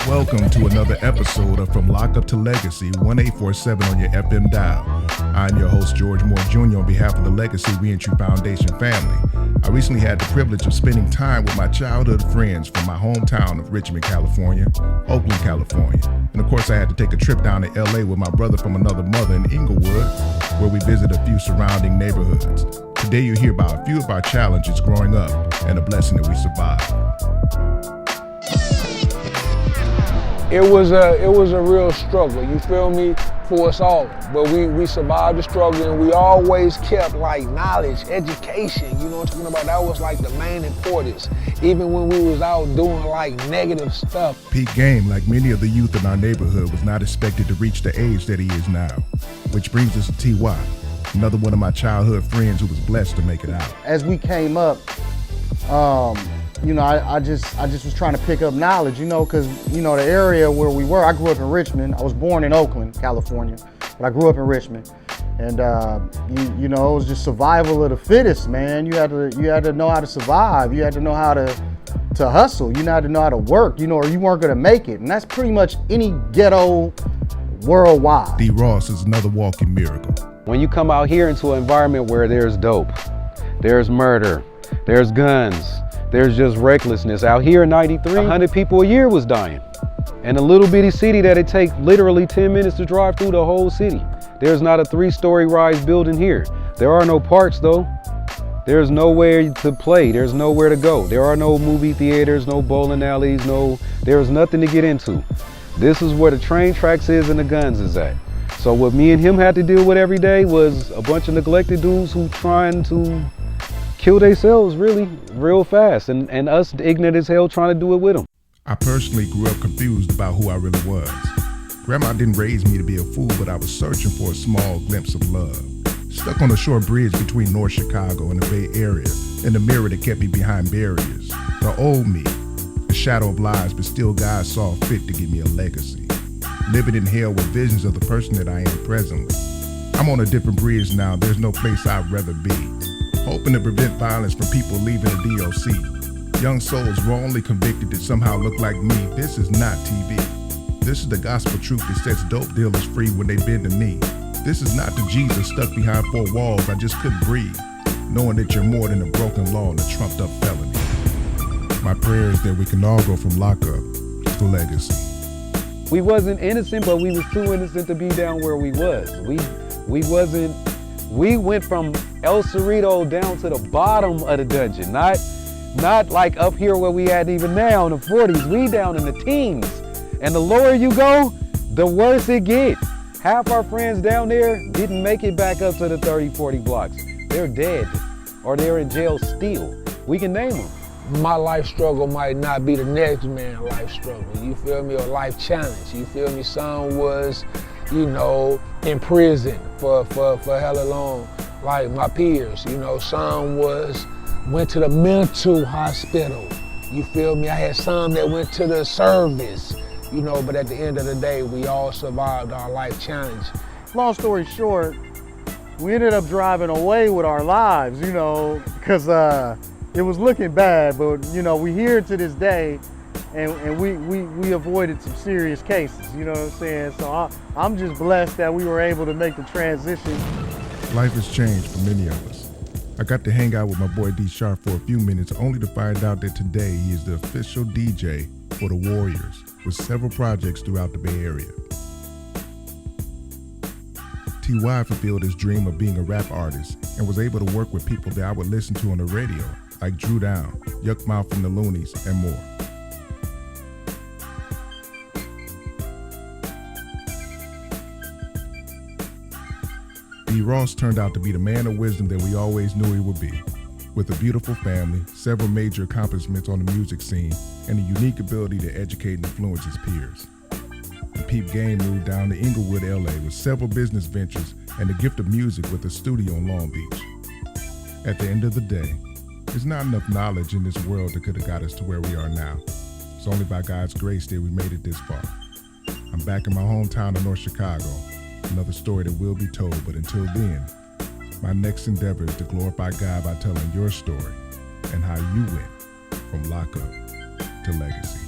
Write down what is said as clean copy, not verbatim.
Welcome to another episode of From Lockup to Legacy, 1847 on your FM dial. I'm your host, George Moore Jr. on behalf of the Legacy Reentry Foundation family. I recently had the privilege of spending time with my childhood friends from my hometown of Richmond, California, Oakland, California. And of course, I had to take a trip down to LA with my brother from another mother in Inglewood, where we visited a few surrounding neighborhoods. Today you'll hear about a few of our challenges growing up and a blessing that we survived. It was a real struggle, you feel me, for us all. But we survived the struggle, and we always kept like knowledge, education, you know what I'm talking about? That was like the main importance, even when we was out doing like negative stuff. Pete Game, like many of the youth in our neighborhood, was not expected to reach the age that he is now. Which brings us to T.Y., another one of my childhood friends who was blessed to make it out. As we came up, I just was trying to pick up knowledge, because, the area where we were, I grew up in Richmond. I was born in Oakland, California, but I grew up in Richmond. And, it was just survival of the fittest, man. You had to know how to survive. You had to know how to hustle. You had to know how to work, or you weren't going to make it. And that's pretty much any ghetto worldwide. D. Ross is another walking miracle. When you come out here into an environment where there's dope, there's murder, there's guns, there's just recklessness. Out here in 93, 100 people a year was dying. And a little bitty city that it takes literally 10 minutes to drive through the whole city. There's not a 3-story rise building here. There are no parks though. There's nowhere to play. There's nowhere to go. There are no movie theaters, no bowling alleys, there's nothing to get into. This is where the train tracks is and the guns is at. So what me and him had to deal with every day was a bunch of neglected dudes who trying to kill themselves really real fast, and us ignorant as hell trying to do it with them. I personally grew up confused about who I really was. Grandma didn't raise me to be a fool, but I was searching for a small glimpse of love. Stuck on a short bridge between North Chicago and the Bay Area, in the mirror that kept me behind barriers. The old me, the shadow of lies, but still God saw fit to give me a legacy. Living in hell with visions of the person that I am presently. I'm on a different bridge now, there's no place I'd rather be. Hoping to prevent violence from people leaving the DOC. Young souls wrongly convicted that somehow look like me. This is not TV. This is the gospel truth that sets dope dealers free when they bend the knee. This is not the Jesus stuck behind 4 walls I just couldn't breathe, knowing that you're more than a broken law and a trumped up felony. My prayer is that we can all go from lockup to legacy. We wasn't innocent, but we was too innocent to be down where we was. We went from El Cerrito down to the bottom of the dungeon, not like up here where we at even now in the 40s. We down in the teens. And the lower you go, the worse it get. Half our friends down there didn't make it back up to the 30, 40 blocks. They're dead, or they're in jail still. We can name them. My life struggle might not be the next man's life struggle, you feel me, or life challenge, you feel me? Some was, in prison for hella long, like my peers, some went to the mental hospital, you feel me? I had some that went to the service, but at the end of the day, we all survived our life challenge. Long story short, we ended up driving away with our lives, because it was looking bad, but we here to this day, and we avoided some serious cases, you know what I'm saying? So I'm just blessed that we were able to make the transition. Life has changed for many of us. I got to hang out with my boy D Sharp for a few minutes, only to find out that today he is the official DJ for the Warriors, with several projects throughout the Bay Area. T.Y. fulfilled his dream of being a rap artist and was able to work with people that I would listen to on the radio, like Drew Down, Yuckmouth from the Loonies, and more. D. Ross turned out to be the man of wisdom that we always knew he would be, with a beautiful family, several major accomplishments on the music scene, and a unique ability to educate and influence his peers. And Pete Game moved down to Inglewood, LA with several business ventures and the gift of music with a studio in Long Beach. At the end of the day, there's not enough knowledge in this world that could have got us to where we are now. It's only by God's grace that we made it this far. I'm back in my hometown of North Chicago. Another story that will be told, but until then, my next endeavor is to glorify God by telling your story and how you went from lockup to legacy.